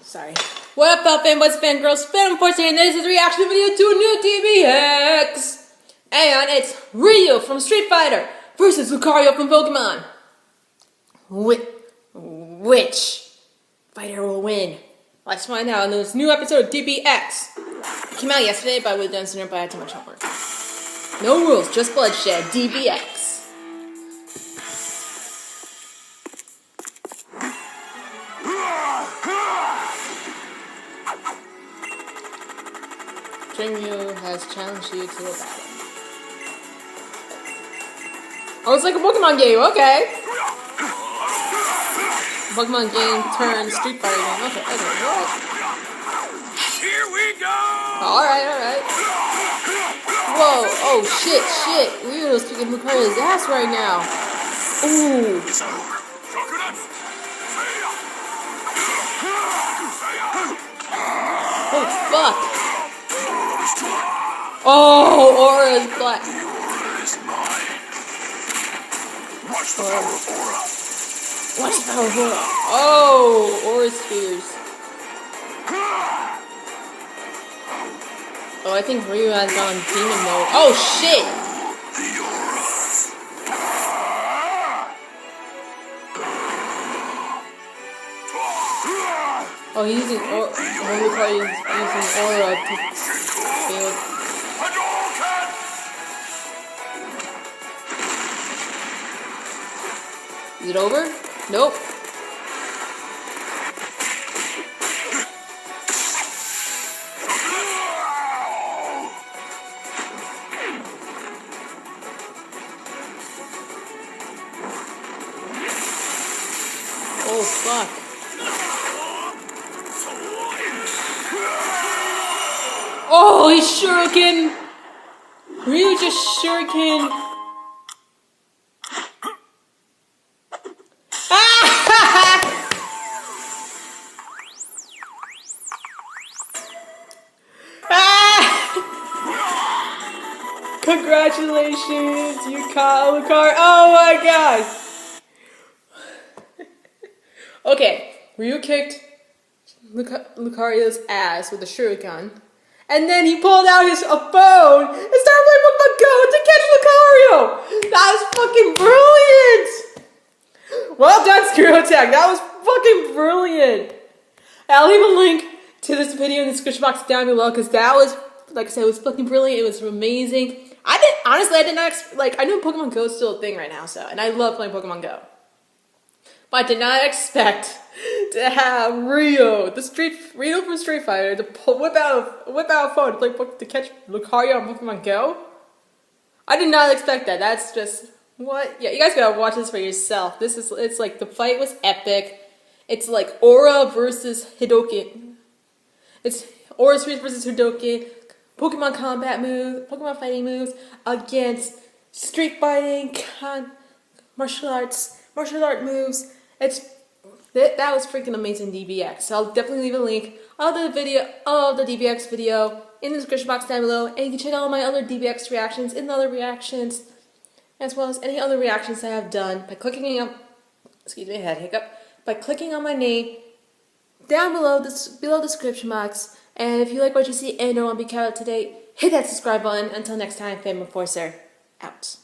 Sorry. What up, fanboys, fangirls, fanboys, and this is a reaction video to a new DBX! And it's Ryu from Street Fighter versus Lucario from Pokemon. Which fighter will win? Let's find out in this new episode of DBX. It came out yesterday, but I would have done sooner, but I had too much homework. No rules, just bloodshed, DBX. Ryu has challenged you to a battle. Oh, it's like a Pokemon game, okay. Pokemon game turns Street Fighter game. Okay, what? Here we go! Alright. Whoa, oh shit. Ryu's kicking Lucario's ass right now. Ooh. Oh, fuck. Oh, Aura is black. Aura is mine. Watch the power of Aura. Watch the power of Aura. Oh, Aura Spheres. Oh, I think Ryu has gone demon mode. Oh, shit! The Auras. Oh, he's using Aura. Lucario is using Aura to fail. Is it over? Nope. Oh, fuck. Oh, he's shuriken! Ryu just shuriken. Congratulations, you caught Lucario. Oh my god! Okay, Ryu kicked Lucario's ass with a shuriken, and then he pulled out his phone and started playing Pokemon Go to catch Lucario! That was fucking brilliant! Well done, Screw Attack, that was fucking brilliant! I'll leave a link to this video in the description box down below, because that was, like I said, it was fucking brilliant, it was amazing. I did not, I know Pokemon Go is still a thing right now, and I love playing Pokemon Go. But I did not expect to have Ryu from Street Fighter, to whip out a phone to catch Lucario on Pokemon Go. I did not expect that. That's just, what? Yeah, you guys gotta watch this for yourself. It's like, the fight was epic. It's like Aura versus Hidoken. It's Aura Spheres versus Hidoken. Pokemon combat moves, Pokemon fighting moves against street fighting, martial art moves. That was freaking amazing DBX. So I'll definitely leave a link of the DBX video in the description box down below, and you can check out all my other DBX reactions and other reactions, as well as any other reactions I have done by clicking on, by clicking on my name down below below the description box. And if you like what you see and don't want to be kept up to date, hit that subscribe button. Until next time, Fan Enforcer, out.